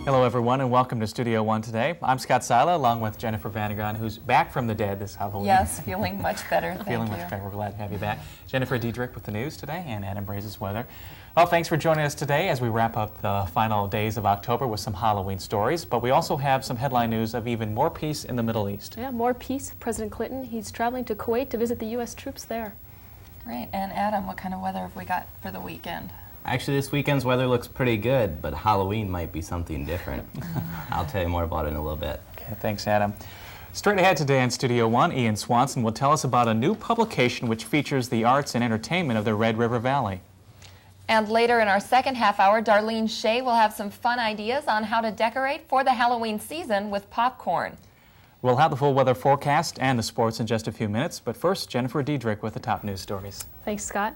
Hello everyone and welcome to Studio One today. I'm Scott Sila along with Jennifer Vanagon, who's back from the dead this Halloween. Yes, feeling much better, thank Feeling you. much better, we're glad to have you back. Jennifer Diedrich with the news today and Adam Brazes weather. Well, thanks for joining us today as we wrap up the final days of October with some Halloween stories, but we also have some headline news of even more peace in the Middle East. Yeah, more peace. President Clinton, he's traveling to Kuwait to visit the U.S. troops there. Great, and Adam, what kind of weather have we got for the weekend? Actually, this weekend's weather looks pretty good, but Halloween might be something different. I'll tell you more about it in a little bit. Okay, thanks, Adam. Straight ahead today on Studio One, Ian Swanson will tell us about a new publication which features the arts and entertainment of the Red River Valley. And later in our second half hour, Darlene Shea will have some fun ideas on how to decorate for the Halloween season with popcorn. We'll have the full weather forecast and the sports in just a few minutes, but first, Jennifer Diedrich with the top news stories. Thanks, Scott.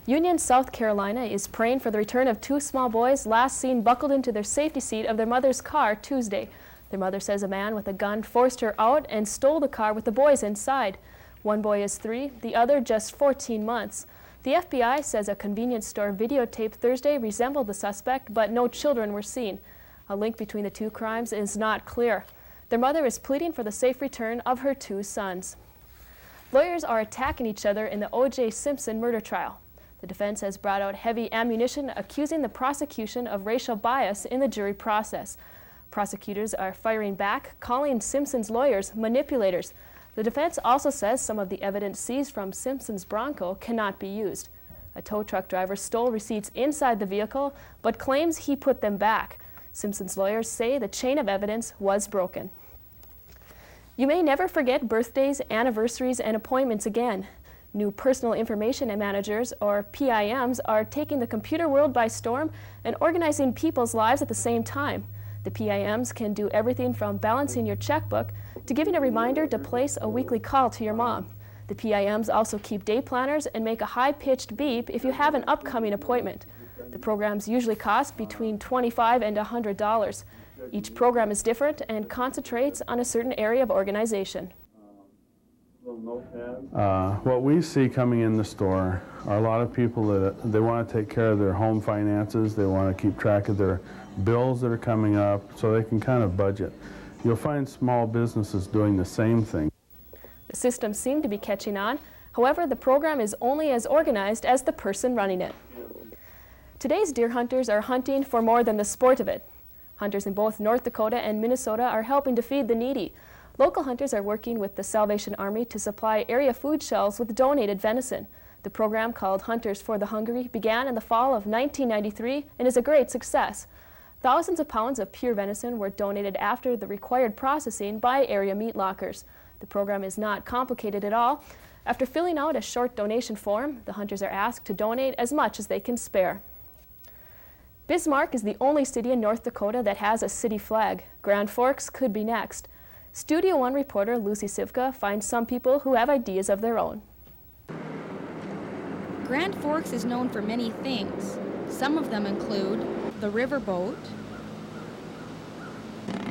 Union, South Carolina is praying for the return of two small boys last seen buckled into their safety seat of their mother's car Tuesday. Their mother says a man with a gun forced her out and stole the car with the boys inside. One boy is 3, the other just 14 months. The FBI says a convenience store videotape Thursday resembled the suspect, but no children were seen. A link between the two crimes is not clear. Their mother is pleading for the safe return of her 2 sons. Lawyers are attacking each other in the O.J. Simpson murder trial. The defense has brought out heavy ammunition accusing the prosecution of racial bias in the jury process. Prosecutors are firing back, calling Simpson's lawyers manipulators. The defense also says some of the evidence seized from Simpson's Bronco cannot be used. A tow truck driver stole receipts inside the vehicle, but claims he put them back. Simpson's lawyers say the chain of evidence was broken. You may never forget birthdays, anniversaries, and appointments again. New personal information managers, or PIMs, are taking the computer world by storm and organizing people's lives at the same time. The PIMs can do everything from balancing your checkbook to giving a reminder to place a weekly call to your mom. The PIMs also keep day planners and make a high-pitched beep if you have an upcoming appointment. The programs usually cost between $25 and $100. Each program is different and concentrates on a certain area of organization. What we see coming in the store are a lot of people that they want to take care of their home finances. They want to keep track of their bills that are coming up so they can kind of budget. You'll find small businesses doing the same thing. The system seemed to be catching on. However, the program is only as organized as the person running it. Today's deer hunters are hunting for more than the sport of it. Hunters in both North Dakota and Minnesota are helping to feed the needy. Local hunters are working with the Salvation Army to supply area food shelves with donated venison. The program, called Hunters for the Hungry, began in the fall of 1993 and is a great success. Thousands of pounds of pure venison were donated after the required processing by area meat lockers. The program is not complicated at all. After filling out a short donation form, the hunters are asked to donate as much as they can spare. Bismarck is the only city in North Dakota that has a city flag. Grand Forks could be next. Studio One reporter Lucy Sivka finds some people who have ideas of their own. Grand Forks is known for many things. Some of them include the riverboat,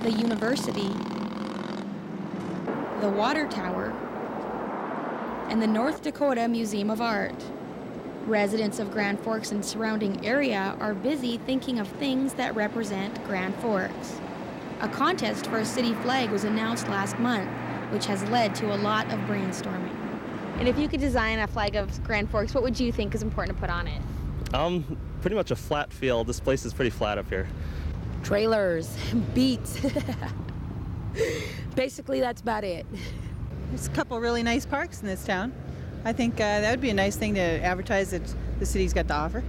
the university, the water tower, and the North Dakota Museum of Art. Residents of Grand Forks and surrounding area are busy thinking of things that represent Grand Forks. A contest for a city flag was announced last month, which has led to a lot of brainstorming. And if you could design a flag of Grand Forks, what would you think is important to put on it? Pretty much a flat field. This place is pretty flat up here. Trailers, beats. Basically, that's about it. There's a couple really nice parks in this town. I think that would be a nice thing to advertise that the city's got to offer.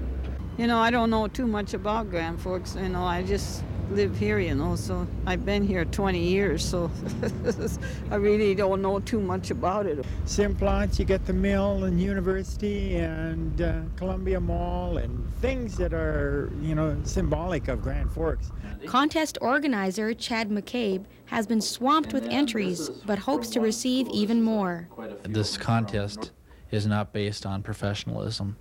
You know, I don't know too much about Grand Forks. You know, I just live here, you know, so I've been here 20 years, so I really don't know too much about it. Simplot, you get the mill and university and Columbia Mall and things that are, you know, symbolic of Grand Forks. Contest organizer Chad McCabe has been swamped with entries, but hopes to receive even more. This contest is not based on professionalism.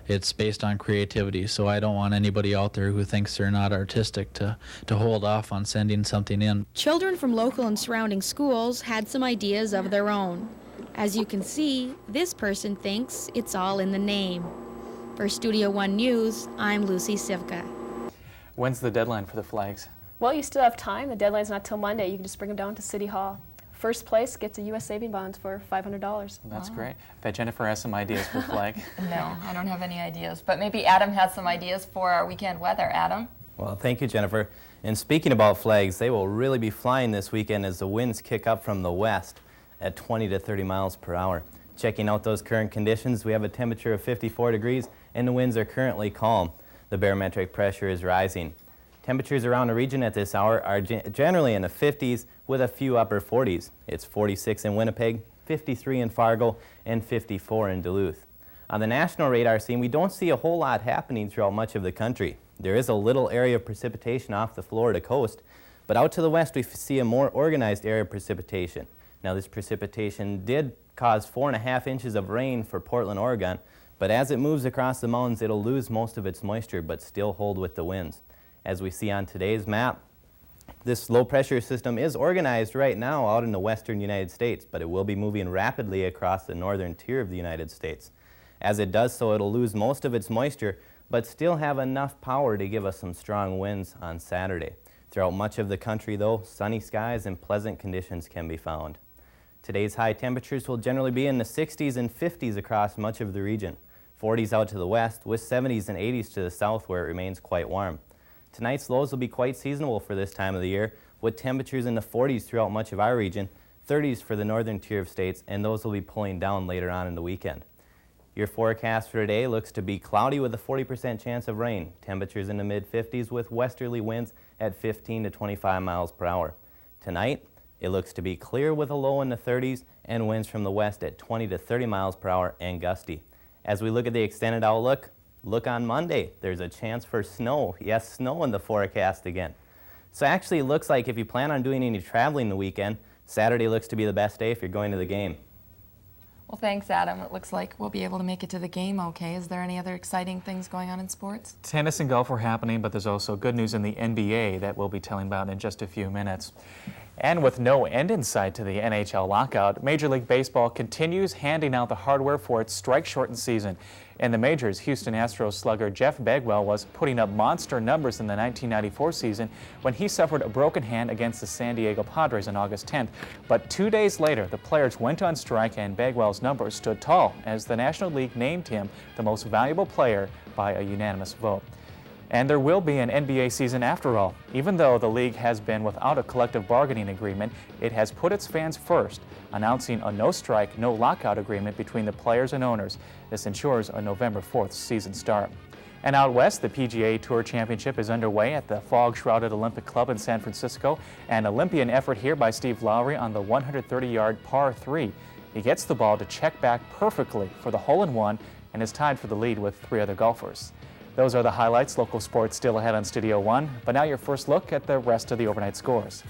It's based on creativity, so I don't want anybody out there who thinks they're not artistic to hold off on sending something in. Children from local and surrounding schools had some ideas of their own. As you can see, this person thinks it's all in the name. For Studio One News, I'm Lucy Sivka. When's the deadline for the flags? Well, you still have time. The deadline's not till Monday. You can just bring them down to City Hall. First place gets a U.S. saving bonds for $500. That's great. Bet Jennifer has some ideas for flag. No, I don't have any ideas, but maybe Adam has some ideas for our weekend weather. Adam? Well, thank you, Jennifer. And speaking about flags, they will really be flying this weekend as the winds kick up from the west at 20 to 30 miles per hour. Checking out those current conditions, we have a temperature of 54 degrees and the winds are currently calm. The barometric pressure is rising. Temperatures around the region at this hour are generally in the 50s with a few upper 40s. It's 46 in Winnipeg, 53 in Fargo, and 54 in Duluth. On the national radar scene, we don't see a whole lot happening throughout much of the country. There is a little area of precipitation off the Florida coast, but out to the west we see a more organized area of precipitation. Now this precipitation did cause 4.5 inches of rain for Portland, Oregon, but as it moves across the mountains, it'll lose most of its moisture but still hold with the winds. As we see on today's map, this low pressure system is organized right now out in the western United States, but it will be moving rapidly across the northern tier of the United States. As it does so, it'll lose most of its moisture, but still have enough power to give us some strong winds on Saturday. Throughout much of the country, though, sunny skies and pleasant conditions can be found. Today's high temperatures will generally be in the 60s and 50s across much of the region, 40s out to the west, with 70s and 80s to the south where it remains quite warm. Tonight's lows will be quite seasonable for this time of the year, with temperatures in the 40s throughout much of our region, 30s for the northern tier of states, and those will be pulling down later on in the weekend. Your forecast for today looks to be cloudy with a 40% chance of rain, temperatures in the mid-50s with westerly winds at 15 to 25 miles per hour. Tonight, it looks to be clear with a low in the 30s and winds from the west at 20 to 30 miles per hour and gusty. As we look at the extended outlook, look on Monday. There's a chance for snow. Yes, snow in the forecast again. So actually it looks like if you plan on doing any traveling the weekend, Saturday looks to be the best day if you're going to the game. Well, thanks, Adam. It looks like we'll be able to make it to the game okay. Is there any other exciting things going on in sports? Tennis and golf are happening, but there's also good news in the NBA that we'll be telling about in just a few minutes. And with no end in sight to the NHL lockout, Major League Baseball continues handing out the hardware for its strike-shortened season. In the majors, Houston Astros slugger Jeff Bagwell was putting up monster numbers in the 1994 season when he suffered a broken hand against the San Diego Padres on August 10th. But 2 days later, the players went on strike and Bagwell's numbers stood tall as the National League named him the most valuable player by a unanimous vote. And there will be an NBA season after all. Even though the league has been without a collective bargaining agreement, it has put its fans first, announcing a no-strike, no-lockout agreement between the players and owners. This ensures a November 4th season start. And out west, the PGA Tour Championship is underway at the fog-shrouded Olympic Club in San Francisco. An Olympian effort here by Steve Lowry on the 130-yard par 3. He gets the ball to check back perfectly for the hole-in-one and is tied for the lead with 3 other golfers. Those are the highlights. Local sports still ahead on Studio One. But now your first look at the rest of the overnight scores.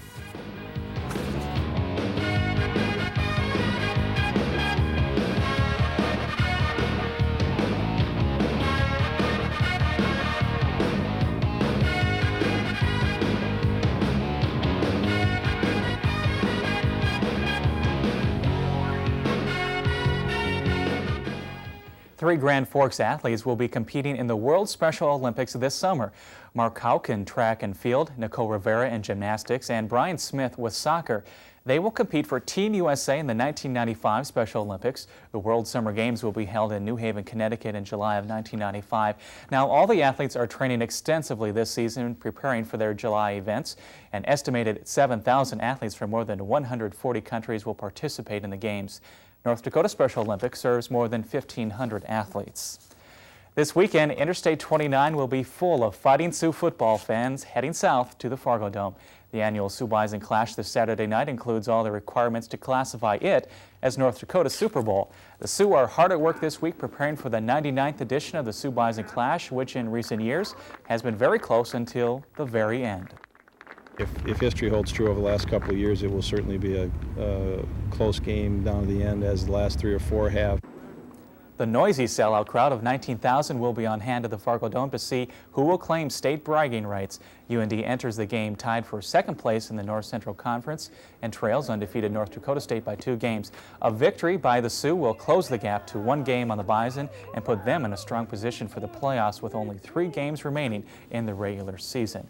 Three Grand Forks athletes will be competing in the World Special Olympics this summer. Mark Houck in track and field, Nicole Rivera in gymnastics, and Brian Smith with soccer. They will compete for Team USA in the 1995 Special Olympics. The World Summer Games will be held in New Haven, Connecticut in July of 1995. Now, all the athletes are training extensively this season, preparing for their July events. An estimated 7,000 athletes from more than 140 countries will participate in the Games. North Dakota Special Olympics serves more than 1,500 athletes. This weekend, Interstate 29 will be full of Fighting Sioux football fans heading south to the Fargo Dome. The annual Sioux Bison Clash this Saturday night includes all the requirements to classify it as North Dakota's Super Bowl. The Sioux are hard at work this week preparing for the 99th edition of the Sioux Bison Clash, which in recent years has been very close until the very end. If history holds true over the last couple of years, it will certainly be a close game down to the end, as the last 3 or 4 have. The noisy sellout crowd of 19,000 will be on hand at the Fargo Dome to see who will claim state bragging rights. UND enters the game tied for second place in the North Central Conference and trails undefeated North Dakota State by 2 games. A victory by the Sioux will close the gap to 1 game on the Bison and put them in a strong position for the playoffs with only 3 games remaining in the regular season.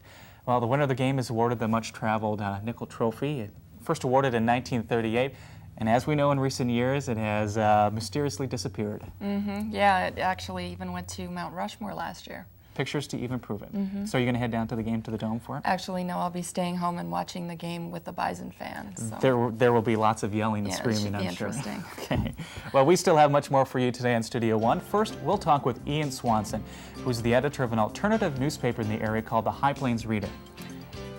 Well, the winner of the game is awarded the much-traveled Nickel Trophy, first awarded in 1938. And as we know in recent years, it has mysteriously disappeared. Yeah, it actually even went to Mount Rushmore last year. Pictures to even prove it. So are you going to head down to the game, to the Dome for it? Actually, no, I'll be staying home and watching the game with the Bison fans. So. There will be lots of yelling and screaming, I'm sure. Interesting. Okay. Well, we still have much more for you today on Studio One. First, we'll talk with Ian Swanson, who's the editor of an alternative newspaper in the area called the High Plains Reader.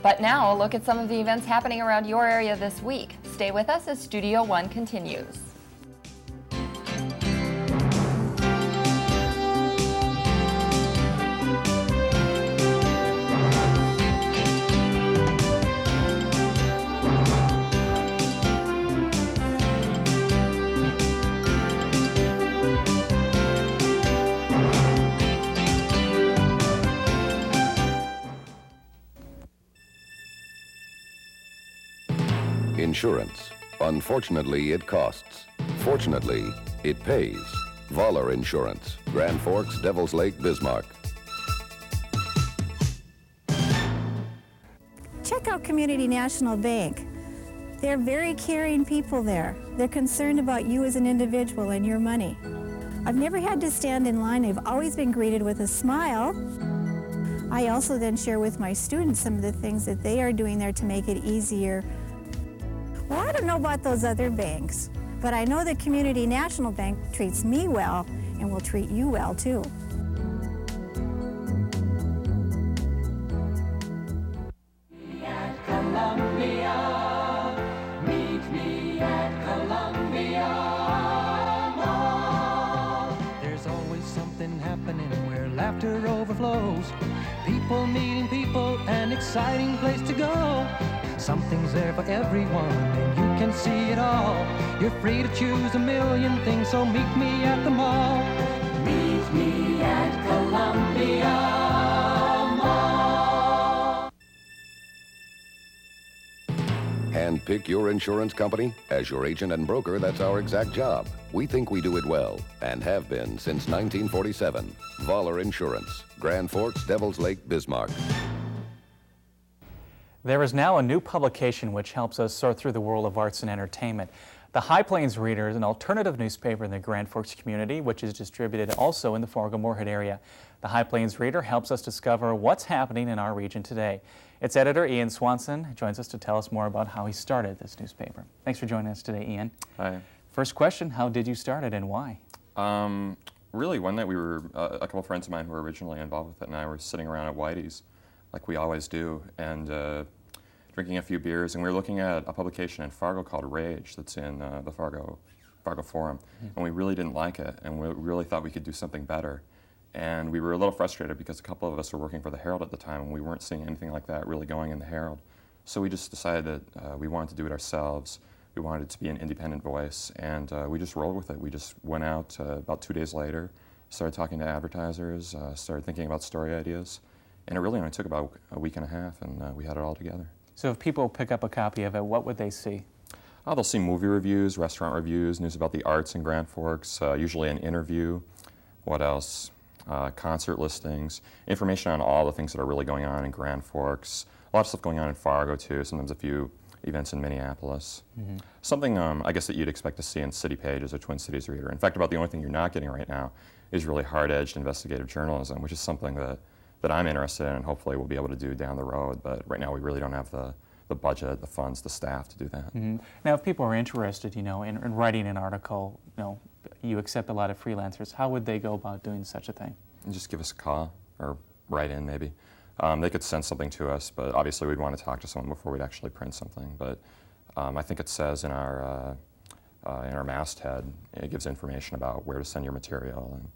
But now, a look at some of the events happening around your area this week. Stay with us as Studio One continues. Insurance. Unfortunately, it costs. Fortunately, it pays. Voller Insurance. Grand Forks, Devils Lake, Bismarck. Check out Community National Bank. They're very caring people there. They're concerned about you as an individual and your money. I've never had to stand in line. I've always been greeted with a smile. I also then share with my students some of the things that they are doing there to make it easier. Well, I don't know about those other banks, but I know that Community National Bank treats me well and will treat you well too. At Columbia, meet me at Columbia Mall. There's always something happening where laughter overflows. People meeting people, an exciting place to go. Something's there for everyone, and you can see it all. You're free to choose a million things, so meet me at the mall. Meet me at Columbia Mall. And pick your insurance company? As your agent and broker, that's our exact job. We think we do it well, and have been since 1947. Voller Insurance. Grand Forks, Devils Lake, Bismarck. There is now a new publication which helps us sort through the world of arts and entertainment. The High Plains Reader is an alternative newspaper in the Grand Forks community, which is distributed also in the Fargo-Moorhead area. The High Plains Reader helps us discover what's happening in our region today. Its editor, Ian Swanson, joins us to tell us more about how he started this newspaper. Thanks for joining us today, Ian. Hi. First question, how did you start it and why? Really, one night we were, a couple of friends of mine who were originally involved with it and I were sitting around at Whitey's, like we always do, and drinking a few beers, and we were looking at a publication in Fargo called Rage that's in the Fargo Forum, and we really didn't like it, and we really thought we could do something better. And we were a little frustrated because a couple of us were working for the Herald at the time, and we weren't seeing anything like that really going in the Herald. So we just decided that we wanted to do it ourselves. We wanted it to be an independent voice, and we just rolled with it. We just went out about 2 days later, started talking to advertisers, started thinking about story ideas, and it really only took about a week and a half, and we had it all together. So if people pick up a copy of it, what would they see? Oh, they'll see movie reviews, restaurant reviews, news about the arts in Grand Forks, usually an interview. What else? Concert listings, information on all the things that are really going on in Grand Forks. A lot of stuff going on in Fargo, too, sometimes a few events in Minneapolis. Something, I guess, that you'd expect to see in City Pages or Twin Cities Reader. In fact, about the only thing you're not getting right now is really hard-edged investigative journalism, which is something that I'm interested in and hopefully we'll be able to do down the road. But right now we really don't have the budget, the funds, the staff to do that. Now, if people are interested, in writing an article, you accept a lot of freelancers. How would they go about doing such a thing? And just give us a call or write in, maybe. They could send something to us, but obviously we'd want to talk to someone before we'd actually print something. But I think it says in our masthead, it gives information about where to send your material, and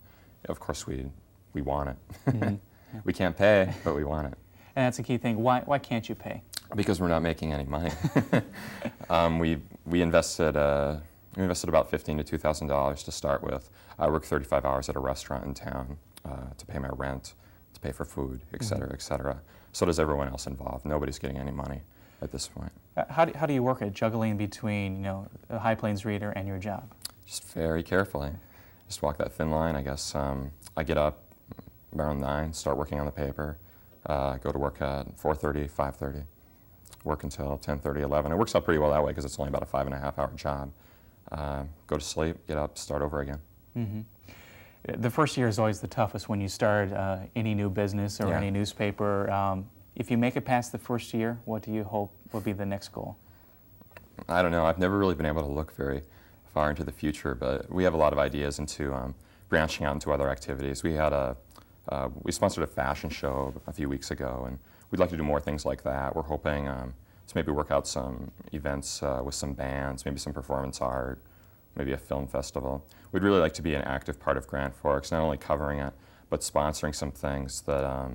of course we want it. We can't pay, but we want it. And that's a key thing. Why can't you pay? Because we're not making any money. We invested about $1,500 to $2,000 to start with. I work 35 hours at a restaurant in town to pay my rent, to pay for food, et cetera, et cetera. So does everyone else involved. Nobody's getting any money at this point. How do you work it, juggling between the High Plains Reader and your job? Just very carefully. Just walk that thin line, I guess. I get up around 9, start working on the paper. Go to work at 4:30, 5:30, work until 10:30, 11. It works out pretty well that way because it's only about a 5.5-hour job. Go to sleep, get up, start over again. Mm-hmm. The first year is always the toughest when you start any new business or any newspaper. If you make it past the first year, what do you hope will be the next goal? I don't know. I've never really been able to look very far into the future, but we have a lot of ideas into branching out into other activities. We sponsored a fashion show a few weeks ago, and we'd like to do more things like that. We're hoping to maybe work out some events with some bands, maybe some performance art, maybe a film festival. We'd really like to be an active part of Grand Forks, not only covering it, but sponsoring some things that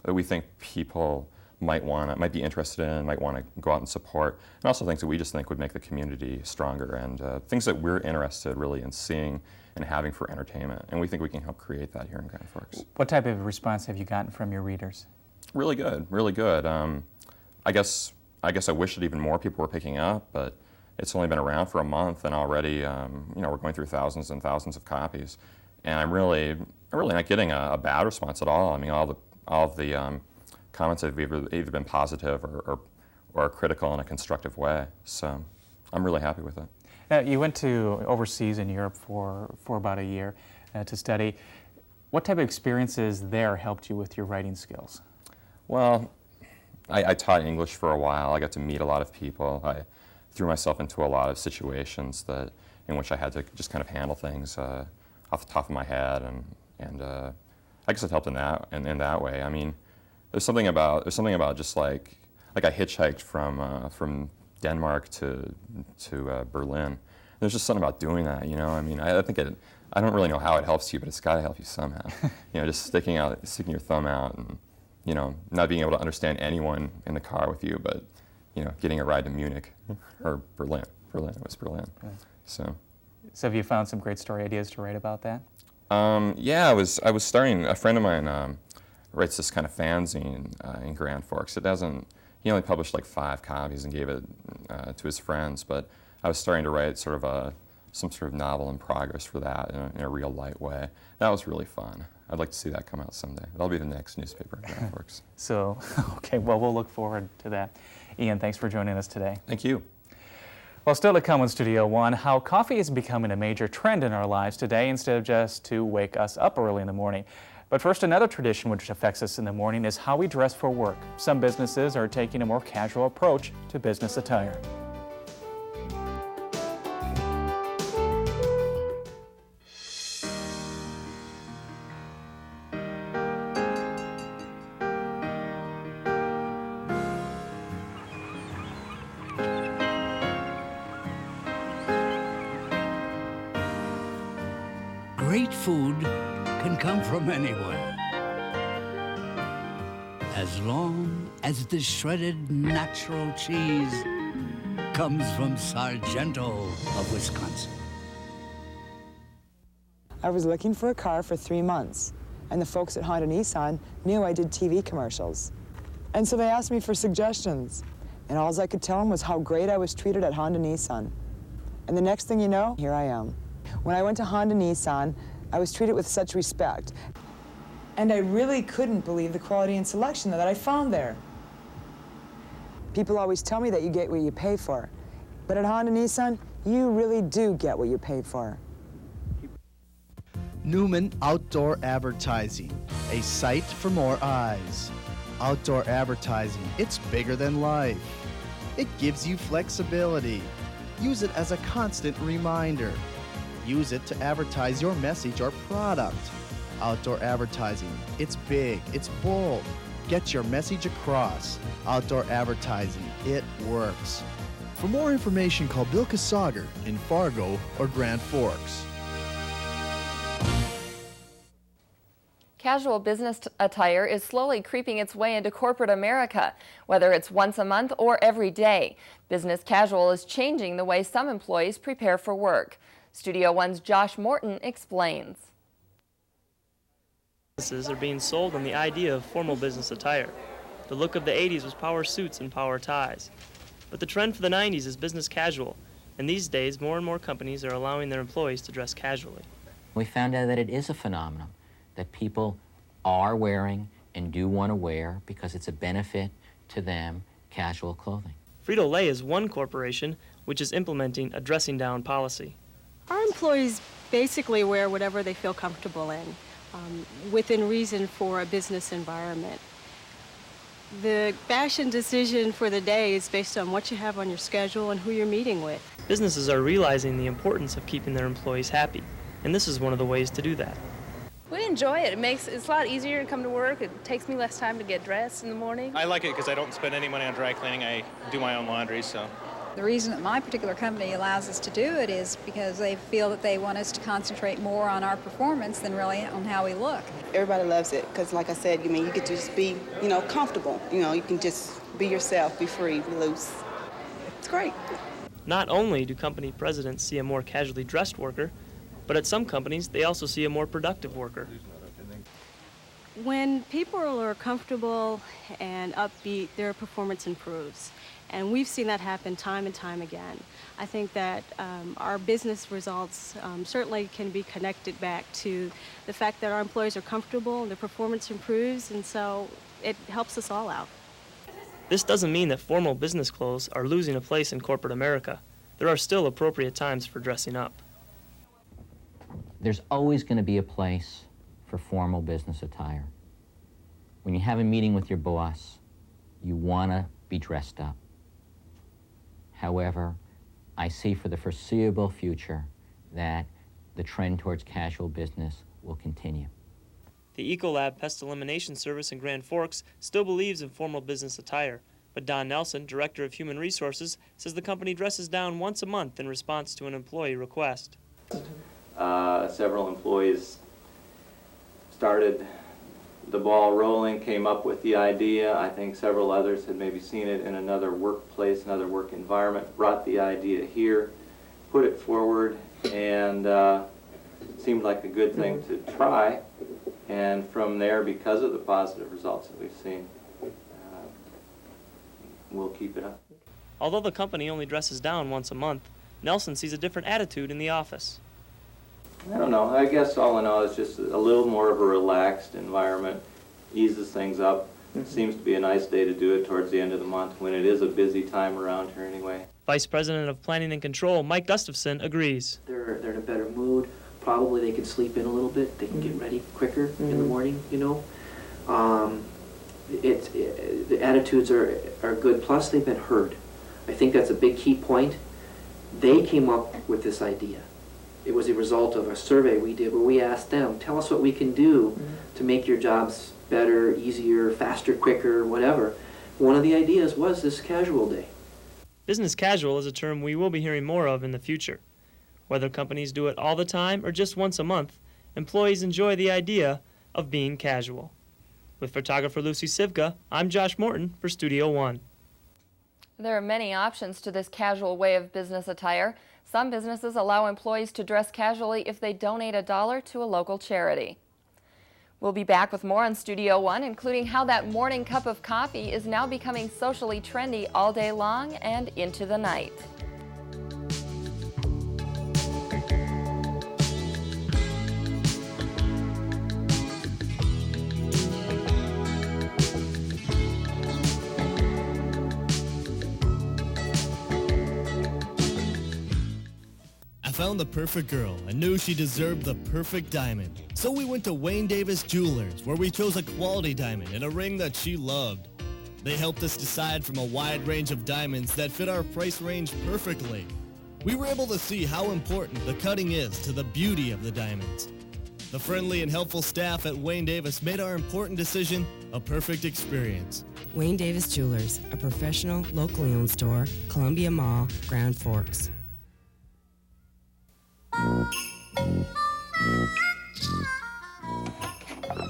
we think people might be interested in, might want to go out and support, and also things that we just think would make the community stronger, and things that we're interested really in seeing and having for entertainment. And we think we can help create that here in Grand Forks. What type of response have you gotten from your readers? Really good, really good. I guess I wish that even more people were picking up, but it's only been around for a month, and already we're going through thousands and thousands of copies. And I'm really not getting a bad response at all. I mean, all of the comments have either been positive or critical in a constructive way. So I'm really happy with it. Now, you went to overseas in Europe for about a year to study. What type of experiences there helped you with your writing skills? Well, I taught English for a while. I got to meet a lot of people. I threw myself into a lot of situations in which I had to just kind of handle things off the top of my head, and I guess it helped in that way. I mean, there's something about just like I hitchhiked from Denmark to Berlin. There's just something about doing that, you know. I mean, I don't really know how it helps you, but it's got to help you somehow. You know, just sticking your thumb out, and not being able to understand anyone in the car with you, but getting a ride to Munich or Berlin. It was Berlin. Yeah. So have you found some great story ideas to write about that? Yeah, I was starting. A friend of mine writes this kind of fanzine in Grand Forks. He only published like 5 copies and gave it to his friends, but I was starting to write some sort of novel in progress for that in a real light way. That was really fun. I'd like to see that come out someday. That'll be the next newspaper in Grand Forks. So, okay, well, we'll look forward to that. Ian, thanks for joining us today. Thank you. Well, still to come in Studio One, how coffee is becoming a major trend in our lives today instead of just to wake us up early in the morning. But first, another tradition which affects us in the morning is how we dress for work. Some businesses are taking a more casual approach to business attire. Great food can come from anywhere, as long as the shredded natural cheese comes from Sargento of Wisconsin. I was looking for a car for 3 months, and the folks at Honda Nissan knew I did TV commercials. And so they asked me for suggestions, and all I could tell them was how great I was treated at Honda Nissan. And the next thing you know, here I am. When I went to Honda Nissan, I was treated with such respect. And I really couldn't believe the quality and selection that I found there. People always tell me that you get what you pay for. But at Honda Nissan, you really do get what you pay for. Newman Outdoor Advertising, a sight for more eyes. Outdoor advertising, it's bigger than life. It gives you flexibility. Use it as a constant reminder. Use it to advertise your message or product. Outdoor advertising, it's big, it's bold. Get your message across. Outdoor advertising, it works. For more information, call Bill Kasager in Fargo or Grand Forks. Casual business attire is slowly creeping its way into corporate America, whether it's once a month or every day. Business casual is changing the way some employees prepare for work. Studio One's Josh Morton explains. Businesses are being sold on the idea of formal business attire. The look of the 80s was power suits and power ties. But the trend for the 90s is business casual, and these days more and more companies are allowing their employees to dress casually. We found out that it is a phenomenon, that people are wearing and do want to wear, because it's a benefit to them, casual clothing. Frito-Lay is one corporation which is implementing a dressing down policy. Our employees basically wear whatever they feel comfortable in, within reason for a business environment. The fashion decision for the day is based on what you have on your schedule and who you're meeting with. Businesses are realizing the importance of keeping their employees happy, and this is one of the ways to do that. We enjoy it. It's a lot easier to come to work. It takes me less time to get dressed in the morning. I like it because I don't spend any money on dry cleaning. I do my own laundry, so. The reason that my particular company allows us to do it is because they feel that they want us to concentrate more on our performance than really on how we look. Everybody loves it because, like I said, you get to just be, comfortable. You can just be yourself, be free, be loose. It's great. Not only do company presidents see a more casually dressed worker, but at some companies, they also see a more productive worker. When people are comfortable and upbeat, their performance improves. And we've seen that happen time and time again. I think that our business results certainly can be connected back to the fact that our employees are comfortable and their performance improves, and so it helps us all out. This doesn't mean that formal business clothes are losing a place in corporate America. There are still appropriate times for dressing up. There's always going to be a place for formal business attire. When you have a meeting with your boss, you want to be dressed up. However, I see for the foreseeable future that the trend towards casual business will continue. The Ecolab Pest Elimination Service in Grand Forks still believes in formal business attire, but Don Nelson, Director of Human Resources, says the company dresses down once a month in response to an employee request. Several employees started the ball rolling, came up with the idea. I think several others had maybe seen it in another workplace, another work environment, brought the idea here, put it forward, and it seemed like a good thing to try. And from there, because of the positive results that we've seen, we'll keep it up. Although the company only dresses down once a month, Nelson sees a different attitude in the office. I don't know. I guess all in all, it's just a little more of a relaxed environment, eases things up. It seems to be a nice day to do it towards the end of the month when it is a busy time around here anyway. Vice President of Planning and Control, Mike Gustafson, agrees. They're in a better mood. Probably they can sleep in a little bit. They can get ready quicker in the morning, The attitudes are good. Plus, they've been heard. I think that's a big key point. They came up with this idea. It was a result of a survey we did where we asked them, tell us what we can do to make your jobs better, easier, faster, quicker, whatever. One of the ideas was this casual day. Business casual is a term we will be hearing more of in the future. Whether companies do it all the time or just once a month, employees enjoy the idea of being casual. With photographer Lucy Sivka, I'm Josh Morton for Studio One. There are many options to this casual way of business attire. Some businesses allow employees to dress casually if they donate $1 to a local charity. We'll be back with more on Studio One, including how that morning cup of coffee is now becoming socially trendy all day long and into the night. I found the perfect girl and knew she deserved the perfect diamond. So we went to Wayne Davis Jewelers, where we chose a quality diamond and a ring that she loved. They helped us decide from a wide range of diamonds that fit our price range perfectly. We were able to see how important the cutting is to the beauty of the diamonds. The friendly and helpful staff at Wayne Davis made our important decision a perfect experience. Wayne Davis Jewelers, a professional, locally owned store, Columbia Mall, Grand Forks.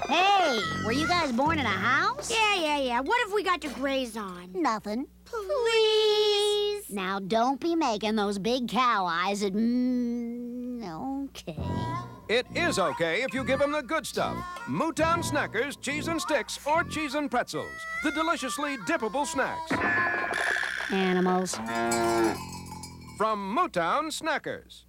Hey, were you guys born in a house? Yeah. What have we got to graze on? Nothing. Please? Now, don't be making those big cow eyes at... okay. It is okay if you give them the good stuff. Mootown Snackers, cheese and sticks, or cheese and pretzels. The deliciously dippable snacks. Animals. From Mootown Snackers.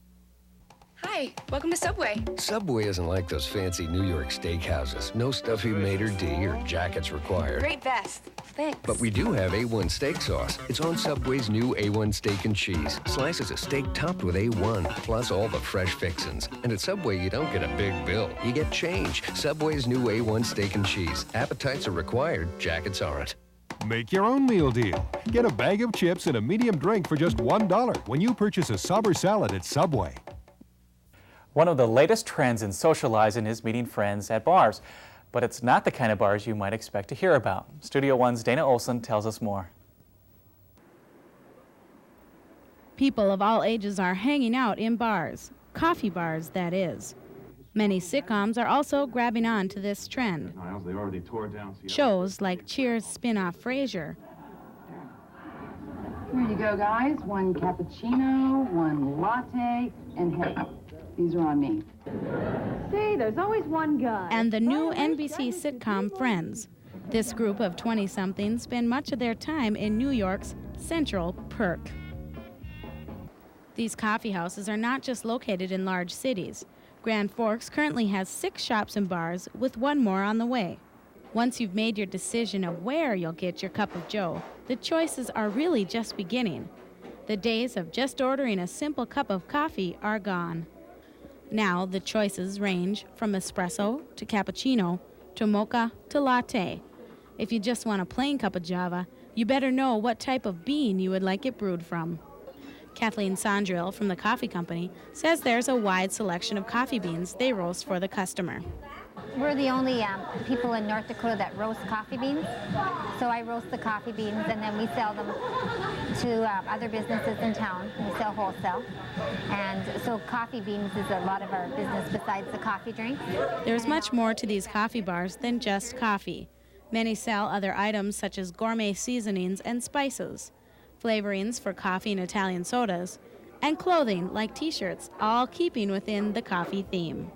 Hi, Hi, welcome to Subway. Subway isn't like those fancy New York steakhouses. No stuffy maitre d' or jackets required. Great vest. Thanks. But we do have A1 steak sauce. It's on Subway's new A1 steak and cheese. Slices of steak topped with A1, plus all the fresh fixins. And at Subway, you don't get a big bill. You get change. Subway's new A1 steak and cheese. Appetites are required, jackets aren't. Make your own meal deal. Get a bag of chips and a medium drink for just $1 when you purchase a Sauber salad at Subway. One of the latest trends in socializing is meeting friends at bars. But it's not the kind of bars you might expect to hear about. Studio One's Dana Olson tells us more. People of all ages are hanging out in bars, coffee bars, that is. Many sitcoms are also grabbing on to this trend. Shows like Cheers spin-off Frasier. Here you go, guys. One cappuccino, one latte, and hey, these are on me. See, there's always one guy. And the new NBC sitcom Friends. This group of 20-somethings spend much of their time in New York's Central Perk. These coffee houses are not just located in large cities. Grand Forks currently has 6 shops and bars, with one more on the way. Once you've made your decision of where you'll get your cup of joe, the choices are really just beginning. The days of just ordering a simple cup of coffee are gone. Now the choices range from espresso to cappuccino to mocha to latte. If you just want a plain cup of java, you better know what type of bean you would like it brewed from. Kathleen Sondrill from the coffee company says there's a wide selection of coffee beans they roast for the customer. We're the only people in North Dakota that roast coffee beans. So I roast the coffee beans and then we sell them to other businesses in town. We sell wholesale. And so coffee beans is a lot of our business besides the coffee drinks. There's much more to these coffee bars than just coffee. Many sell other items such as gourmet seasonings and spices, flavorings for coffee and Italian sodas, and clothing like t-shirts, all keeping within the coffee theme.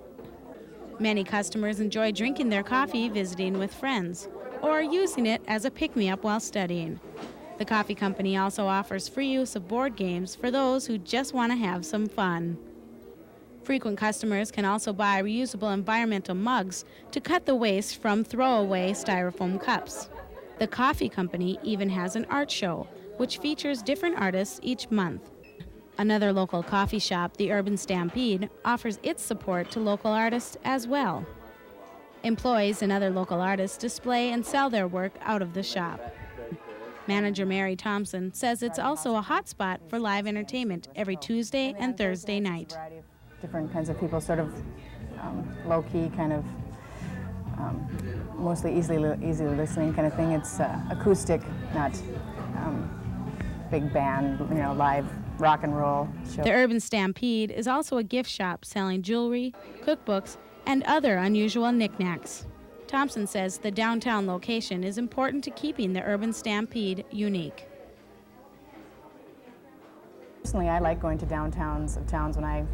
Many customers enjoy drinking their coffee visiting with friends or using it as a pick-me-up while studying. The coffee company also offers free use of board games for those who just want to have some fun. Frequent customers can also buy reusable environmental mugs to cut the waste from throwaway styrofoam cups. The coffee company even has an art show, which features different artists each month. Another local coffee shop, the Urban Stampede, offers its support to local artists as well. Employees and other local artists display and sell their work out of the shop. Manager Mary Thompson says it's also a hot spot for live entertainment every Tuesday and Thursday night. Different kinds of people, sort of low-key, kind of mostly easily listening kind of thing. It's acoustic, not big band, live rock and roll show. The Urban Stampede is also a gift shop selling jewelry, cookbooks, and other unusual knickknacks. Thompson says the downtown location is important to keeping the Urban Stampede unique. Personally, I like going to downtowns of towns when I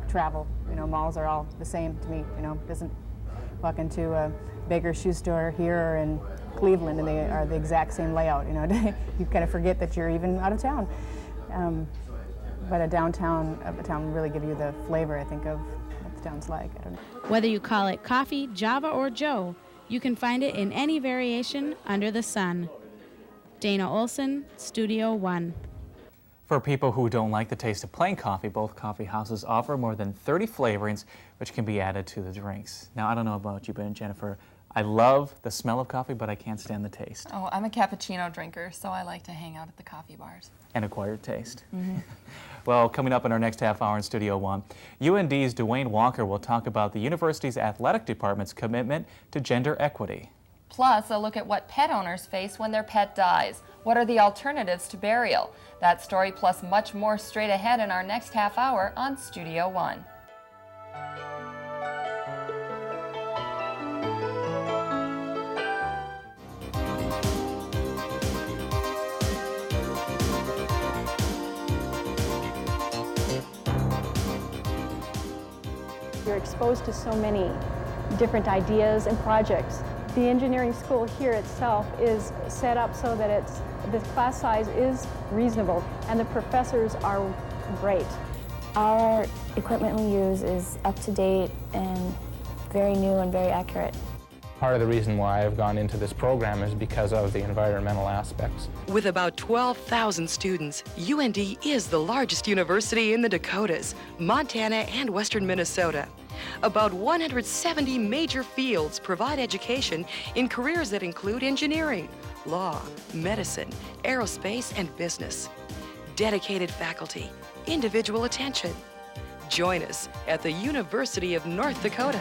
travel. Malls are all the same to me. Doesn't walk into a Baker shoe store here or in Cleveland and they are the exact same layout. You kind of forget that you're even out of town. But a downtown of a town will really give you the flavor, I think, of what the town's like. I don't know. Whether you call it coffee, Java, or Joe, you can find it in any variation under the sun. Dana Olson, Studio One. For people who don't like the taste of plain coffee, both coffee houses offer more than 30 flavorings which can be added to the drinks. Now, I don't know about you, but Jennifer, I love the smell of coffee, but I can't stand the taste. Oh, I'm a cappuccino drinker, so I like to hang out at the coffee bars. An acquired taste. Mm-hmm. Well, coming up in our next half hour in Studio One, UND's Duane Walker will talk about the university's athletic department's commitment to gender equity. Plus, a look at what pet owners face when their pet dies. What are the alternatives to burial? That story plus much more straight ahead in our next half hour on Studio One. You're exposed to so many different ideas and projects. The engineering school here itself is set up so that the class size is reasonable and the professors are great. Our equipment we use is up to date and very new and very accurate. Part of the reason why I've gone into this program is because of the environmental aspects. With about 12,000 students, UND is the largest university in the Dakotas, Montana, and western Minnesota. About 170 major fields provide education in careers that include engineering, law, medicine, aerospace, and business. Dedicated faculty, individual attention. Join us at the University of North Dakota.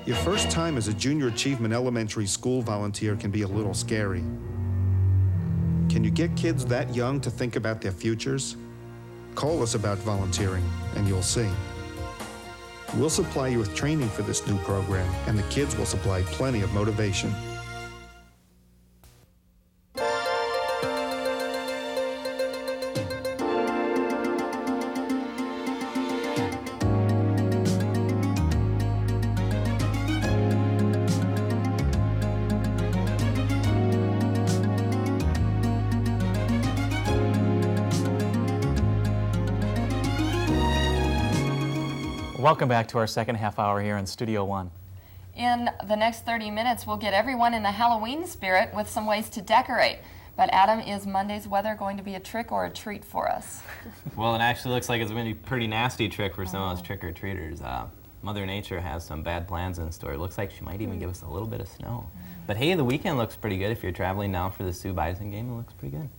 Your first time as a Junior Achievement Elementary School volunteer can be a little scary. Can you get kids that young to think about their futures? Call us about volunteering, and you'll see. We'll supply you with training for this new program, and the kids will supply plenty of motivation. Welcome back to our second half hour here in Studio One. In the next 30 minutes, we'll get everyone in the Halloween spirit with some ways to decorate. But Adam, is Monday's weather going to be a trick or a treat for us? Well, it actually looks like it's going to be a pretty nasty trick for some of those trick-or-treaters. Mother Nature has some bad plans in store. It looks like she might even give us a little bit of snow. But hey, the weekend looks pretty good. If you're traveling down for the Sioux Bison game, it looks pretty good.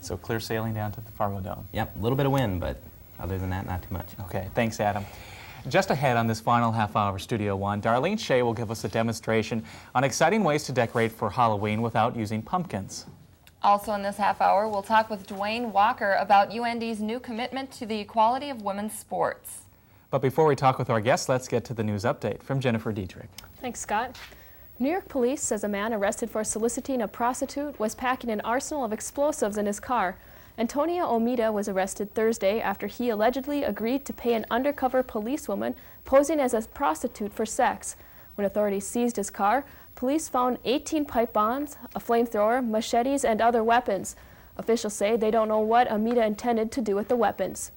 So clear sailing down to the Fargo Dome. Yep, a little bit of wind, but other than that, not too much. Okay, thanks, Adam. Just ahead on this final half hour of Studio One, Darlene Shea will give us a demonstration on exciting ways to decorate for Halloween without using pumpkins. Also in this half hour, we'll talk with Duane Walker about UND's new commitment to the equality of women's sports. But before we talk with our guests, let's get to the news update from Jennifer Dietrich. Thanks, Scott. New York police says a man arrested for soliciting a prostitute was packing an arsenal of explosives in his car. Antonia Omida was arrested Thursday after he allegedly agreed to pay an undercover policewoman posing as a prostitute for sex. When authorities seized his car, police found 18 pipe bombs, a flamethrower, machetes, and other weapons. Officials say they don't know what Omida intended to do with the weapons.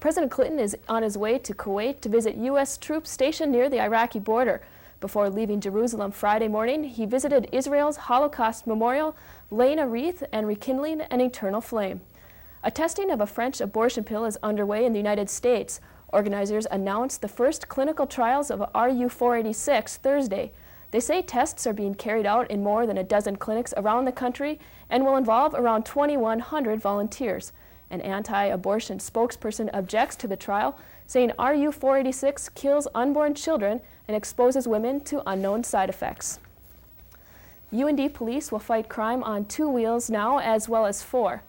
President Clinton is on his way to Kuwait to visit U.S. troops stationed near the Iraqi border. Before leaving Jerusalem Friday morning, he visited Israel's Holocaust Memorial, laying a wreath and rekindling an eternal flame. A testing of a French abortion pill is underway in the United States. Organizers announced the first clinical trials of RU-486 Thursday. They say tests are being carried out in more than a dozen clinics around the country and will involve around 2,100 volunteers. An anti-abortion spokesperson objects to the trial, saying RU-486 kills unborn children and exposes women to unknown side effects. UND police will fight crime on 2 wheels now as well as 4.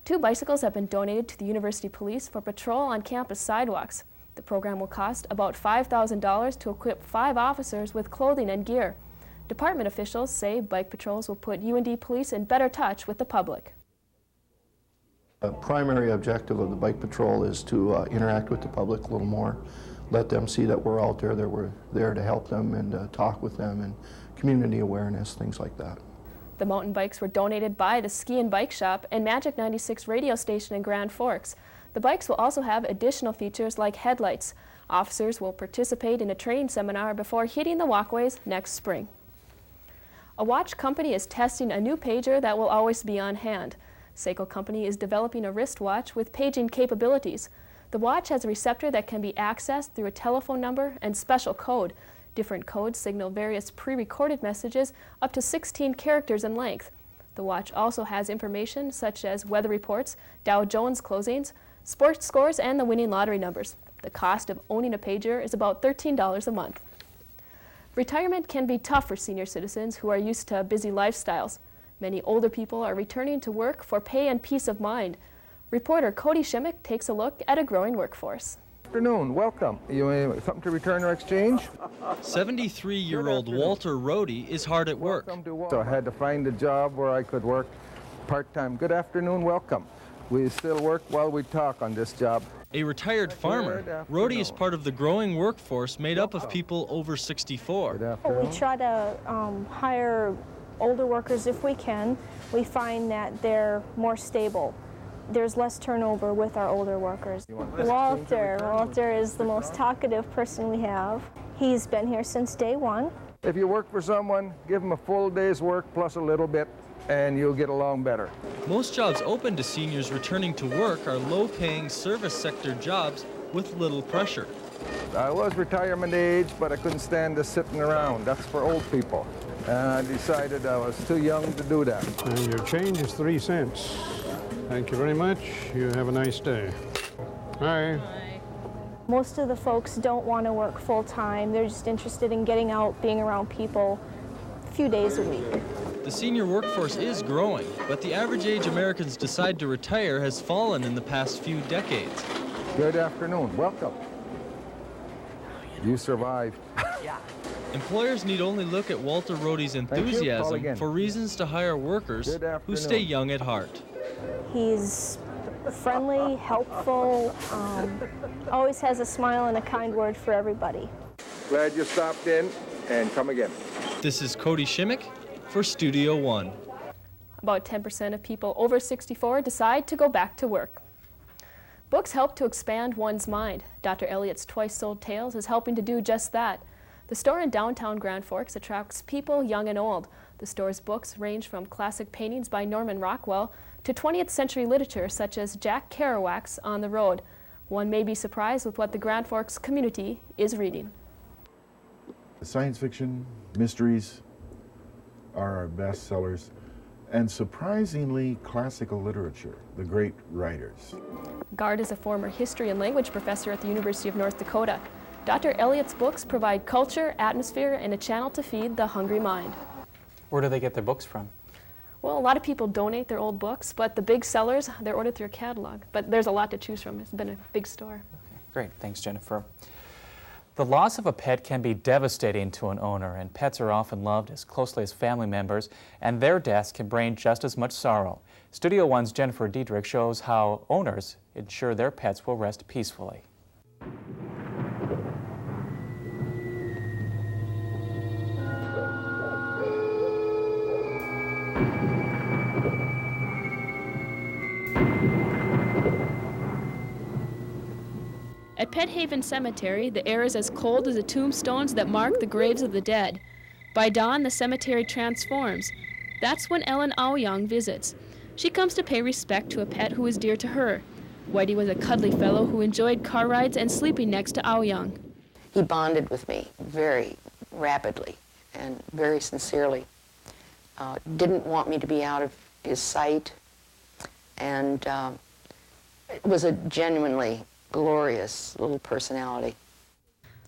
2 bicycles have been donated to the University Police for patrol on campus sidewalks. The program will cost about $5,000 to equip 5 officers with clothing and gear. Department officials say bike patrols will put UND police in better touch with the public. The primary objective of the bike patrol is to interact with the public a little more, let them see that we're out there, that we're there to help them and talk with them, and community awareness, things like that. The mountain bikes were donated by the Ski and Bike Shop and Magic 96 radio station in Grand Forks. The bikes will also have additional features like headlights. Officers will participate in a training seminar before hitting the walkways next spring. A watch company is testing a new pager that will always be on hand. Seiko Company is developing a wristwatch with paging capabilities. The watch has a receptor that can be accessed through a telephone number and special code. Different codes signal various pre-recorded messages up to 16 characters in length. The watch also has information such as weather reports, Dow Jones closings, sports scores, and the winning lottery numbers. The cost of owning a pager is about $13 a month. Retirement can be tough for senior citizens who are used to busy lifestyles. Many older people are returning to work for pay and peace of mind. Reporter Cody Shimmick takes a look at a growing workforce. Afternoon, welcome. You something to return or exchange? 73-year-old Walter Rohde is hard at work. So I had to find a job where I could work part-time. Good afternoon, welcome. We still work while we talk on this job. A retired farmer, Rhodey is part of the growing workforce made up of people over 64. We try to hire older workers if we can. We find that they're more stable. There's less turnover with our older workers. Walter is the most talkative person we have. He's been here since day one. If you work for someone, give them a full day's work plus a little bit, and you'll get along better. Most jobs open to seniors returning to work are low-paying service sector jobs with little pressure. I was retirement age, but I couldn't stand just sitting around. That's for old people. And I decided I was too young to do that. And your change is 3 cents. Thank you very much. You have a nice day. Bye. Most of the folks don't want to work full-time. They're just interested in getting out, being around people a few days a week. The senior workforce is growing, but the average age Americans decide to retire has fallen in the past few decades. Good afternoon. Welcome. You survived. Employers need only look at Walter Rhodey's enthusiasm for reasons to hire workers who stay young at heart. He's friendly, helpful, always has a smile and a kind word for everybody. Glad you stopped in, and come again. This is Cody Shimmick for Studio One. About 10% of people over 64 decide to go back to work. Books help to expand one's mind. Dr. Elliott's Twice Sold Tales is helping to do just that. The store in downtown Grand Forks attracts people young and old. The store's books range from classic paintings by Norman Rockwell to 20th century literature such as Jack Kerouac's On the Road. One may be surprised with what the Grand Forks community is reading. Science fiction, mysteries are our best sellers, and surprisingly classical literature, the great writers. Gard is a former history and language professor at the University of North Dakota. Dr. Elliott's books provide culture, atmosphere, and a channel to feed the hungry mind. Where do they get their books from? Well, a lot of people donate their old books, but the big sellers, they're ordered through a catalog. But there's a lot to choose from. It's been a big store. Okay, great. Thanks, Jennifer. The loss of a pet can be devastating to an owner, and pets are often loved as closely as family members, and their deaths can bring just as much sorrow. Studio One's Jennifer Diedrich shows how owners ensure their pets will rest peacefully. At Pet Haven Cemetery, the air is as cold as the tombstones that mark the graves of the dead. By dawn, the cemetery transforms. That's when Ellen Aoyang visits. She comes to pay respect to a pet who is dear to her. Whitey was a cuddly fellow who enjoyed car rides and sleeping next to Aoyang. He bonded with me very rapidly and very sincerely. Didn't want me to be out of his sight, and it was a genuinely glorious little personality.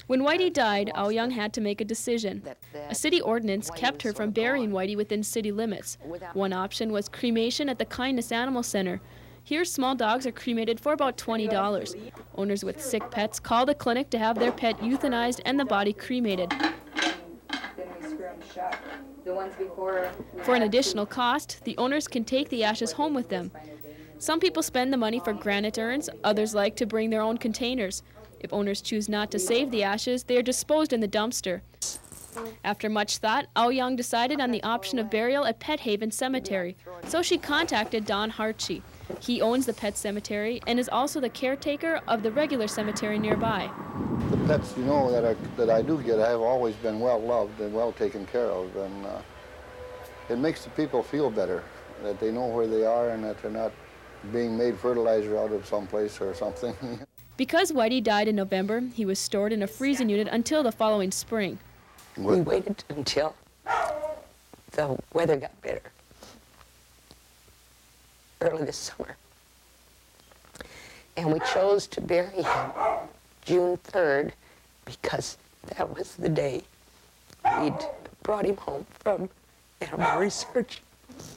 When Whitey died, Aoyang had to make a decision. A city ordinance kept her from burying Whitey within city limits. One option was cremation at the Kindness Animal Center. Here, small dogs are cremated for about $20. Owners with sick pets call the clinic to have their pet euthanized and the body cremated. For an additional cost, the owners can take the ashes home with them. Some people spend the money for granite urns, others like to bring their own containers. If owners choose not to save the ashes, they are disposed in the dumpster. After much thought, Aoyang decided on the option of burial at Pet Haven Cemetery, so she contacted Don Hartshee. He owns the pet cemetery and is also the caretaker of the regular cemetery nearby. The pets, you know, that I do get, I have always been well loved and well taken care of, and it makes the people feel better, that they know where they are and that they're not being made fertilizer out of someplace or something. Because Whitey died in November, he was stored in a freezing unit until the following spring. We waited until the weather got better, early this summer. And we chose to bury him June 3rd because that was the day we'd brought him home from animal research.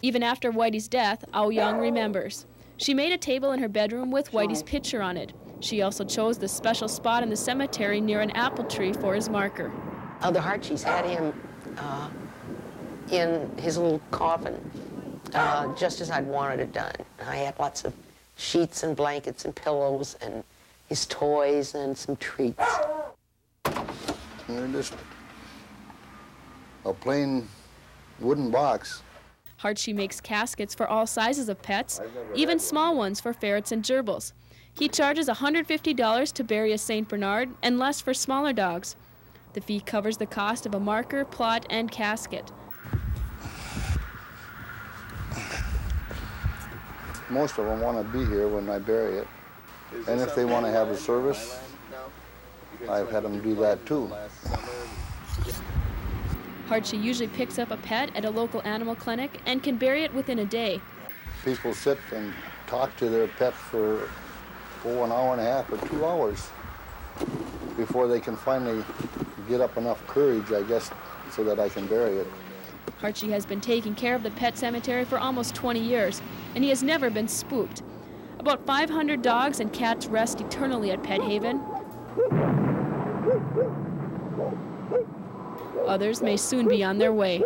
Even after Whitey's death, Aoyang remembers. She made a table in her bedroom with Whitey's picture on it. She also chose the special spot in the cemetery near an apple tree for his marker. The Hartshees had him in his little coffin, just as I'd wanted it done. I had lots of sheets and blankets and pillows and his toys and some treats. They're just a plain wooden box. Archie makes caskets for all sizes of pets, even small ones for ferrets and gerbils. He charges $150 to bury a St. Bernard and less for smaller dogs. The fee covers the cost of a marker, plot, and casket. Most of them want to be here when I bury it. And if they want to have a service, I've had them do that too. Archie usually picks up a pet at a local animal clinic and can bury it within a day. People sit and talk to their pet for an hour and a half or 2 hours before they can finally get up enough courage, I guess, so that I can bury it. Archie has been taking care of the pet cemetery for almost 20 years, and he has never been spooked. About 500 dogs and cats rest eternally at Pet Haven. Others may soon be on their way.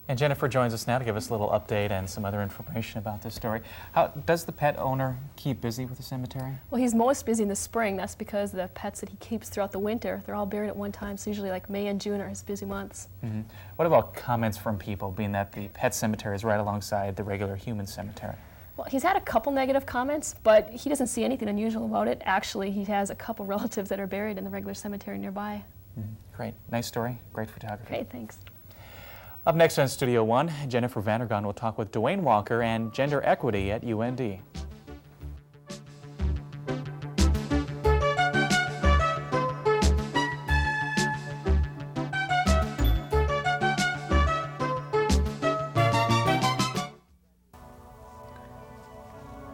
And Jennifer joins us now to give us a little update and some other information about this story. How does the pet owner keep busy with the cemetery? Well, he's most busy in the spring. That's because the pets that he keeps throughout the winter, they're all buried at one time. So usually like May and June are his busy months. Mm-hmm. What about comments from people, being that the pet cemetery is right alongside the regular human cemetery? Well, he's had a couple negative comments, but he doesn't see anything unusual about it. Actually, he has a couple relatives that are buried in the regular cemetery nearby. Mm-hmm. Great. Nice story. Great photography. Great, thanks. Up next on Studio One, Jennifer Vandergon will talk with Duane Walker and gender equity at UND.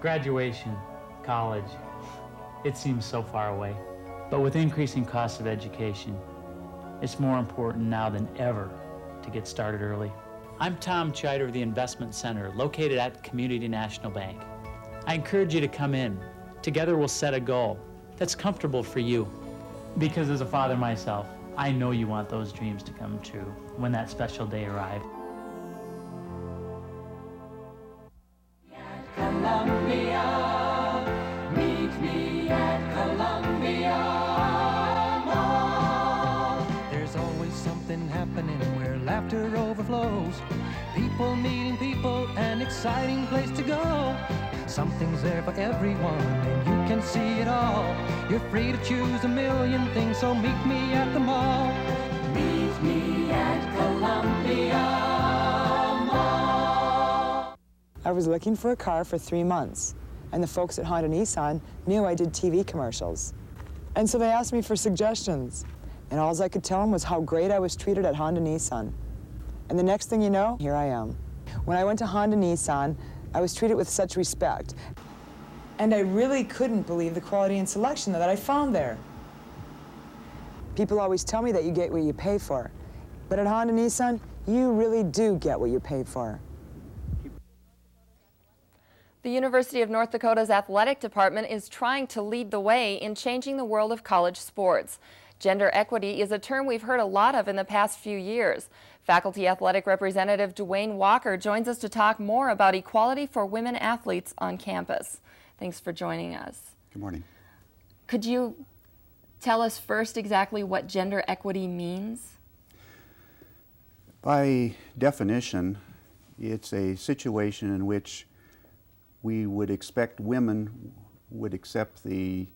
Graduation, college, it seems so far away. But with increasing costs of education, it's more important now than ever to get started early. I'm Tom Chider of the Investment Center, located at Community National Bank. I encourage you to come in. Together we'll set a goal that's comfortable for you. Because as a father myself, I know you want those dreams to come true when that special day arrives. Columbia, meet me at Columbia Mall. There's always something happening where laughter overflows. People meeting people, an exciting place to go. Something's there for everyone, and you can see it all. You're free to choose a million things, so meet me at the mall. Meet me at Columbia Mall. I was looking for a car for 3 months, and the folks at Honda Nissan knew I did TV commercials. And so they asked me for suggestions, and all I could tell them was how great I was treated at Honda Nissan. And the next thing you know, here I am. When I went to Honda Nissan, I was treated with such respect. And I really couldn't believe the quality and selection that I found there. People always tell me that you get what you pay for. But at Honda Nissan, you really do get what you pay for. The University of North Dakota's athletic department is trying to lead the way in changing the world of college sports. Gender equity is a term we've heard a lot of in the past few years. Faculty Athletic Representative Duane Walker joins us to talk more about equality for women athletes on campus. Thanks for joining us. Good morning. Could you tell us first exactly what gender equity means? By definition, it's a situation in which we would expect women would accept the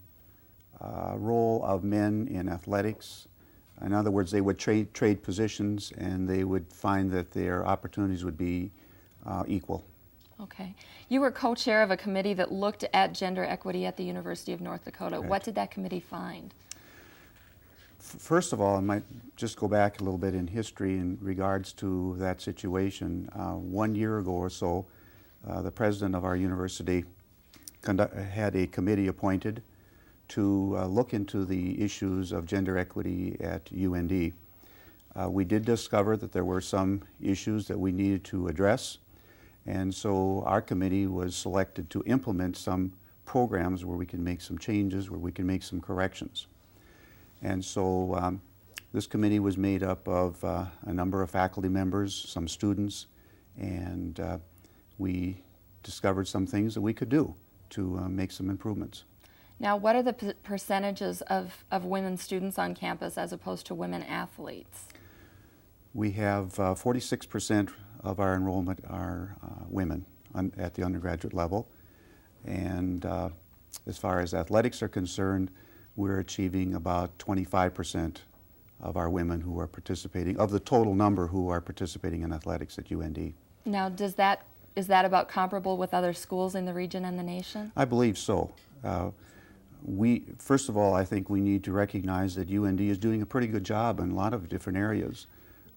role of men in athletics. In other words, they would trade positions, and they would find that their opportunities would be equal. Okay. You were co-chair of a committee that looked at gender equity at the University of North Dakota. Right. What did that committee find? First of all, I might just go back a little bit in history in regards to that situation. 1 year ago or so, the president of our university had a committee appointed to look into the issues of gender equity at UND. We did discover that there were some issues that we needed to address, and so our committee was selected to implement some programs where we can make some changes, where we can make some corrections. And so this committee was made up of a number of faculty members, some students, and we discovered some things that we could do to make some improvements. Now, what are the percentages of women students on campus as opposed to women athletes? We have 46% of our enrollment are women at the undergraduate level. And as far as athletics are concerned, we're achieving about 25% of our women who are participating, of the total number who are participating in athletics at UND. Now, is that about comparable with other schools in the region and the nation? I believe so. First of all, I think we need to recognize that UND is doing a pretty good job in a lot of different areas.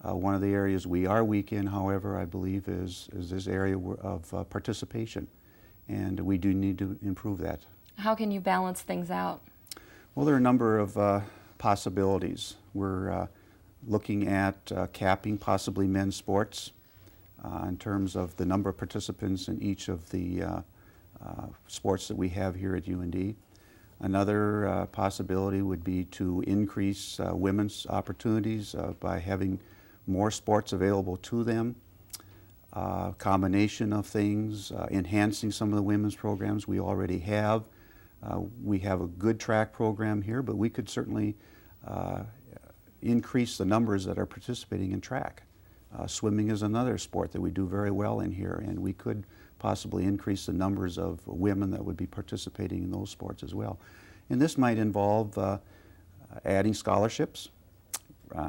One of the areas we are weak in, however, I believe is this area of participation, and we do need to improve that. How can you balance things out? Well, there are a number of possibilities. We're looking at capping possibly men's sports in terms of the number of participants in each of the sports that we have here at UND. Another possibility would be to increase women's opportunities by having more sports available to them. Combination of things, enhancing some of the women's programs we already have. We have a good track program here, but we could certainly increase the numbers that are participating in track. Swimming is another sport that we do very well in here, and we could possibly increase the numbers of women that would be participating in those sports as well. And this might involve adding scholarships.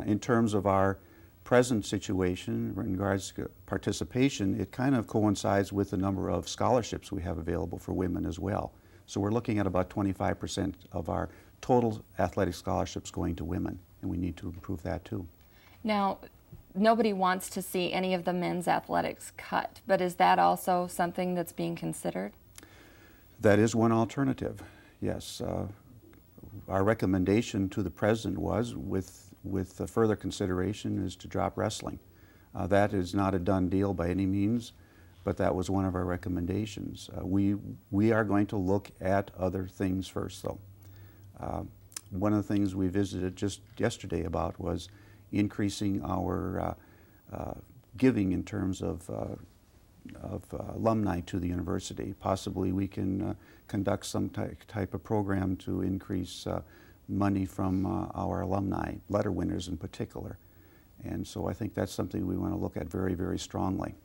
In terms of our present situation in regards to participation, it kind of coincides with the number of scholarships we have available for women as well. So we're looking at about 25% of our total athletic scholarships going to women, and we need to improve that too. Now, nobody wants to see any of the men's athletics cut, but is that also something that's being considered? That is one alternative, yes. Our recommendation to the president was, with further consideration, is to drop wrestling. That is not a done deal by any means, but that was one of our recommendations. We are going to look at other things first, though. One of the things we visited just yesterday about was increasing our giving in terms of alumni to the university. Possibly we can conduct some type of program to increase money from our alumni, letter winners in particular. And so I think that's something we want to look at very, very strongly.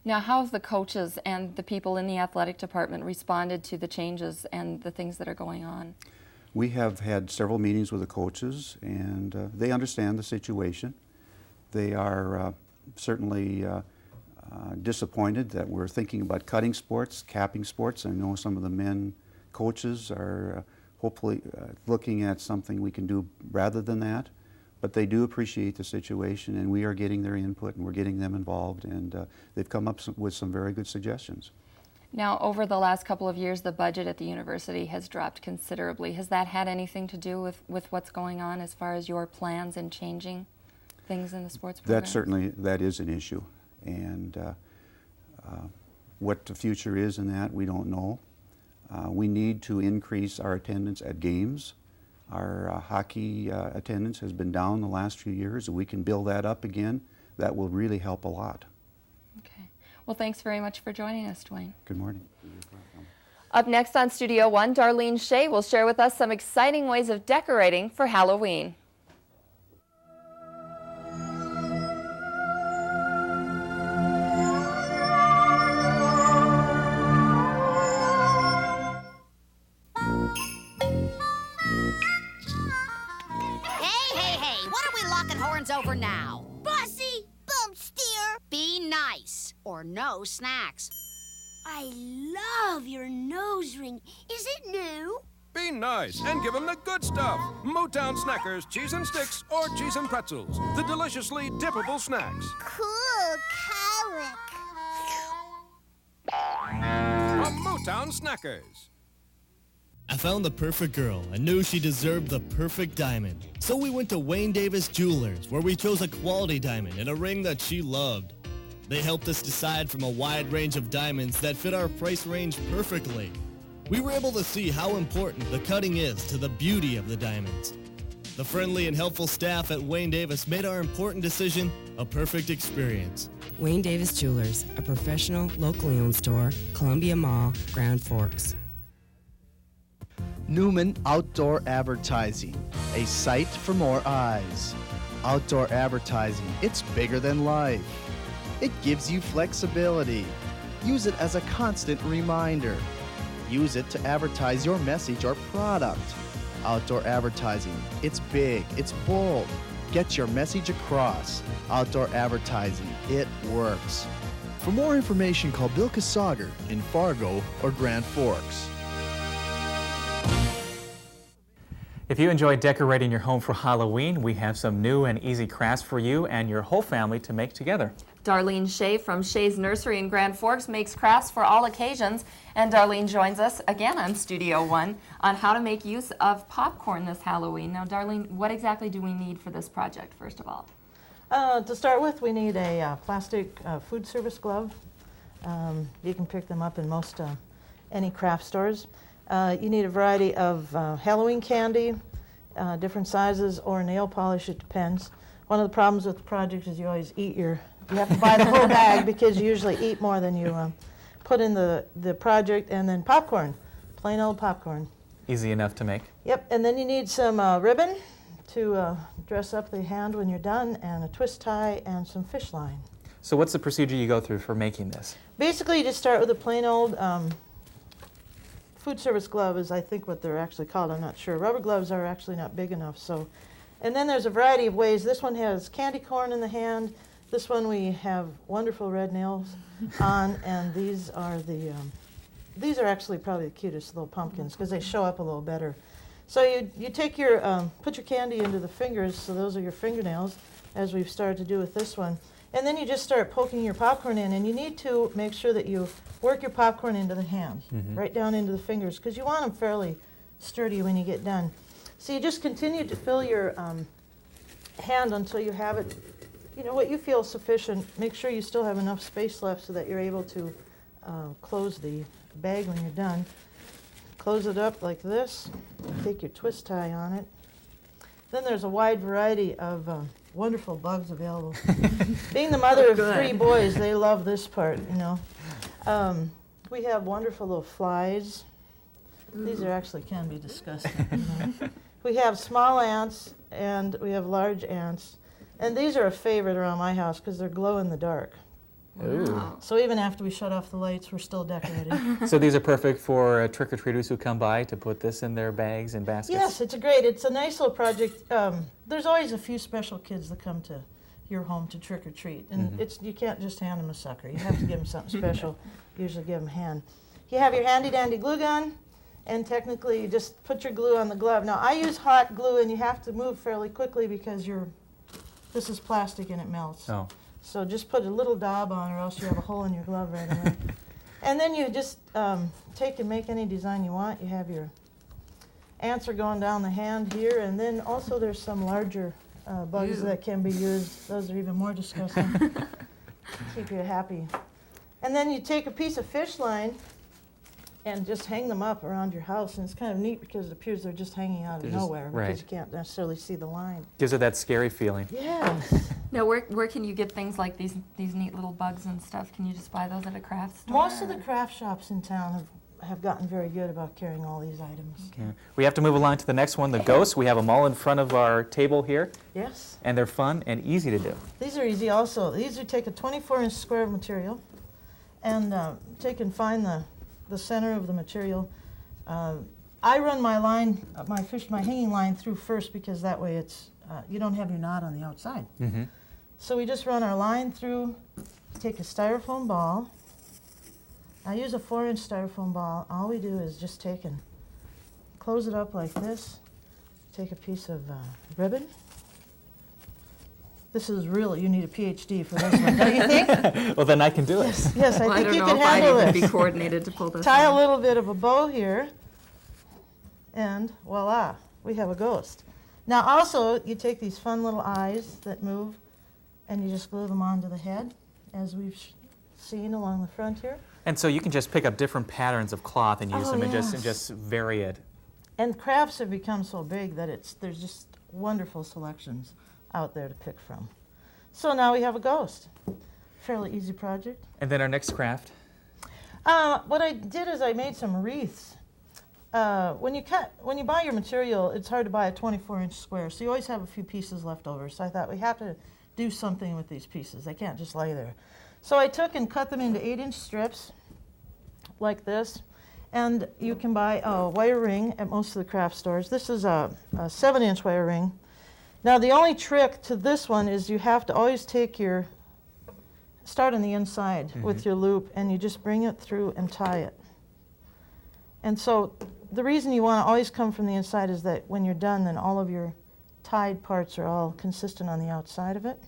Now, how have the coaches and the people in the athletic department responded to the changes and the things that are going on? We have had several meetings with the coaches, and they understand the situation. They are certainly disappointed that we're thinking about cutting sports, capping sports. I know some of the men coaches are hopefully looking at something we can do rather than that. But they do appreciate the situation, and we are getting their input, and we're getting them involved, and they've come up with some very good suggestions. Now, over the last couple of years, the budget at the university has dropped considerably. Has that had anything to do with what's going on as far as your plans in changing things in the sports program? That is an issue, and what the future is in that, we don't know. We need to increase our attendance at games. Our hockey attendance has been down the last few years. If we can build that up again, that will really help a lot. Okay. Well, thanks very much for joining us, Duane. Good morning. Up next on Studio One, Darlene Shea will share with us some exciting ways of decorating for Halloween. Over now. Bossy, bump steer. Be nice or no snacks. I love your nose ring. Is it new? Be nice and give them the good stuff. Motown Snackers, cheese and sticks, or cheese and pretzels. The deliciously dippable snacks. Cool colic. From Motown Snackers. I found the perfect girl and knew she deserved the perfect diamond. So we went to Wayne Davis Jewelers, where we chose a quality diamond and a ring that she loved. They helped us decide from a wide range of diamonds that fit our price range perfectly. We were able to see how important the cutting is to the beauty of the diamonds. The friendly and helpful staff at Wayne Davis made our important decision a perfect experience. Wayne Davis Jewelers, a professional, locally owned store, Columbia Mall, Grand Forks. Newman Outdoor Advertising, a sight for more eyes. Outdoor advertising, it's bigger than life. It gives you flexibility. Use it as a constant reminder. Use it to advertise your message or product. Outdoor advertising, it's big, it's bold. Get your message across. Outdoor advertising, it works. For more information, call Bill Kasager in Fargo or Grand Forks. If you enjoy decorating your home for Halloween, we have some new and easy crafts for you and your whole family to make together. Darlene Shea from Shea's Nursery in Grand Forks makes crafts for all occasions, and Darlene joins us again on Studio One on how to make use of popcorn this Halloween. Now, Darlene, what exactly do we need for this project, first of all? To start with, we need a plastic food service glove. You can pick them up in most any craft stores. You need a variety of Halloween candy, different sizes, or nail polish, it depends. One of the problems with the project is you always eat you have to buy the whole bag because you usually eat more than you put in the project. And then popcorn, plain old popcorn. Easy enough to make. Yep, and then you need some ribbon to dress up the hand when you're done, and a twist tie and some fish line. So what's the procedure you go through for making this? Basically, you just start with a plain old food service glove is I think what they're actually called, I'm not sure. Rubber gloves are actually not big enough, so. And then there's a variety of ways. This one has candy corn in the hand. This one we have wonderful red nails on, and these are actually probably the cutest little pumpkins because they show up a little better. So you take your, put your candy into the fingers, so those are your fingernails, as we've started to do with this one. And then you just start poking your popcorn in, and you need to make sure that you work your popcorn into the hands, right down into the fingers, because you want them fairly sturdy when you get done. So you just continue to fill your hand until you have it, you know, what you feel sufficient. Make sure you still have enough space left so that you're able to close the bag when you're done. Close it up like this, take your twist tie on it. Then there's a wide variety of wonderful bugs available. Being the mother of 3 boys, they love this part, you know. We have wonderful little flies. These are actually can be disgusting. You know. We have small ants and we have large ants. And these are a favorite around my house because they're glow in the dark. Ooh. So even after we shut off the lights, we're still decorating. So these are perfect for trick-or-treaters who come by to put this in their bags and baskets? Yes, it's a nice little project. There's always a few special kids that come to your home to trick-or-treat. And you can't just hand them a sucker. You have to give them something special. Usually give them hand. You have your handy-dandy glue gun, and technically you just put your glue on the glove. Now I use hot glue, and you have to move fairly quickly because this is plastic and it melts. Oh. So just put a little daub on, or else you have a hole in your glove right away. And then you just take and make any design you want. You have your ants are going down the hand here, and then also there's some larger bugs that can be used. Those are even more disgusting. Keep you happy. And then you take a piece of fish line and just hang them up around your house, and it's kind of neat because it appears they're just hanging out of nowhere because you can't necessarily see the line. Gives it that scary feeling. Yes. Now, where can you get things like these neat little bugs and stuff? Can you just buy those at a craft store? Most of the craft shops in town have gotten very good about carrying all these items. Okay. We have to move along to the next one, the ghosts. We have them all in front of our table here. Yes. And they're fun and easy to do. These are easy also. These are take a 24-inch square of material and take and find the center of the material. I run my line, my hanging line through first because that way it's you don't have your knot on the outside. So we just run our line through, take a styrofoam ball. I use a 4-inch styrofoam ball. All we do is just take and close it up like this. Take a piece of ribbon. This is really, you need a PhD for this one, don't you think? Well, then I can do it. Yes, I think you can handle this. I don't know if I'd even be coordinated to pull this Tie on. a little bit of a bow here, and voila, we have a ghost. Now also, you take these fun little eyes that move, and you just glue them onto the head, as we've seen along the front here. And so you can just pick up different patterns of cloth and use them and just vary it. And crafts have become so big that there's just wonderful selections out there to pick from. So now we have a ghost. Fairly easy project. And then our next craft? What I did is I made some wreaths. when you buy your material, it's hard to buy a 24-inch square, so you always have a few pieces left over. So I thought we have to do something with these pieces. They can't just lay there. So I took and cut them into 8-inch strips like this. And you can buy a wire ring at most of the craft stores. This is a 7-inch wire ring. Now the only trick to this one is you have to always take start on the inside with your loop, and you just bring it through and tie it. And so the reason you want to always come from the inside is that when you're done, then all of your tied parts are all consistent on the outside of it.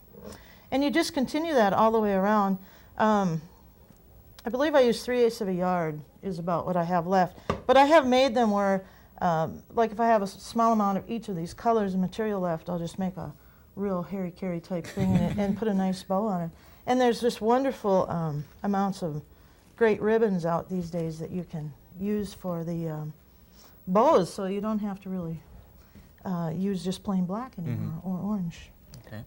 And you just continue that all the way around. I believe I use 3/8 of a yard is about what I have left. But I have made them where, like if I have a small amount of each of these colors of material left, I'll just make a real Harry-Carry type thing in it and put a nice bow on it. And there's just wonderful amounts of great ribbons out these days that you can use for the bows, so you don't have to really use just plain black anymore or orange. Okay.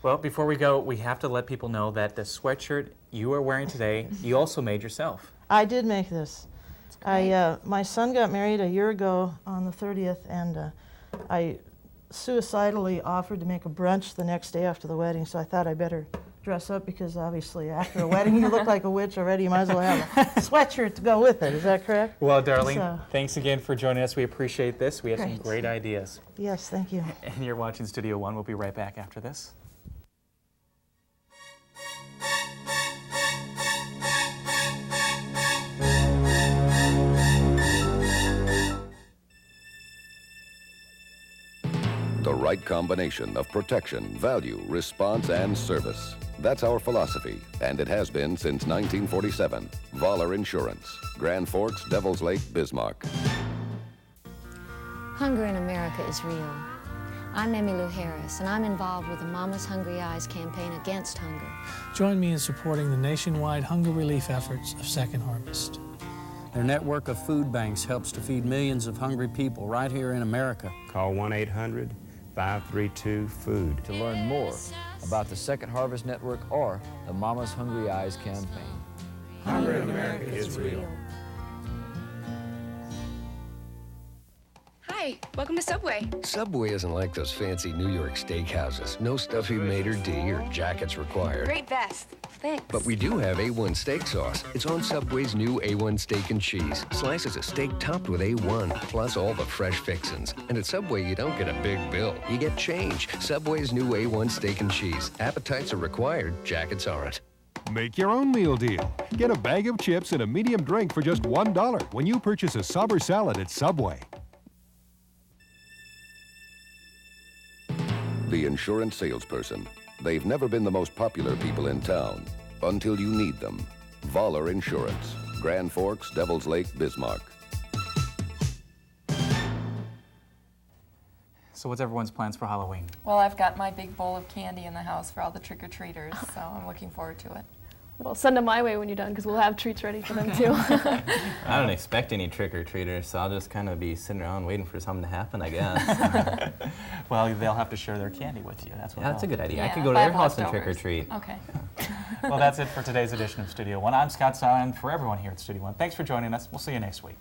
Well, before we go, we have to let people know that the sweatshirt you are wearing today, you also made yourself. I did make this. My son got married a year ago on the 30th, and I suicidally offered to make a brunch the next day after the wedding, so I thought I better dress up because obviously after a wedding you look like a witch already. You might as well have a sweatshirt to go with it. Is that correct? Well, Darlene, thanks again for joining us. We appreciate this. We have some great ideas. Yes, thank you. And you're watching Studio One. We'll be right back after this. The right combination of protection, value, response, and service. That's our philosophy, and it has been since 1947. Voller Insurance, Grand Forks, Devils Lake, Bismarck. Hunger in America is real. I'm Emmylou Harris, and I'm involved with the Mama's Hungry Eyes campaign against hunger. Join me in supporting the nationwide hunger relief efforts of Second Harvest. Their network of food banks helps to feed millions of hungry people right here in America. Call 1-800-532-FOOD to learn more about the Second Harvest Network or the Mama's Hungry Eyes campaign. Hunger in America is real. Hi, welcome to Subway. Subway isn't like those fancy New York steakhouses. No stuffy maitre d' or jackets required. Great vest. Thanks. But we do have A1 steak sauce. It's on Subway's new A1 steak and cheese. Slices of steak topped with A1, plus all the fresh fixins. And at Subway, you don't get a big bill. You get change. Subway's new A1 steak and cheese. Appetites are required. Jackets aren't. Make your own meal deal. Get a bag of chips and a medium drink for just $1 when you purchase a sub or salad at Subway. The insurance salesperson. They've never been the most popular people in town until you need them. Voller Insurance, Grand Forks, Devils Lake, Bismarck. So what's everyone's plans for Halloween? Well, I've got my big bowl of candy in the house for all the trick-or-treaters, so I'm looking forward to it. Well, send them my way when you're done, because we'll have treats ready for them, too. I don't expect any trick-or-treaters, so I'll just kind of be sitting around waiting for something to happen, I guess. Well, they'll have to share their candy with you. That's what. Yeah, that's a good idea. Yeah, I could go to their house and trick-or-treat. Okay. Well, that's it for today's edition of Studio One. I'm Scott Seiler, and for everyone here at Studio One, thanks for joining us. We'll see you next week.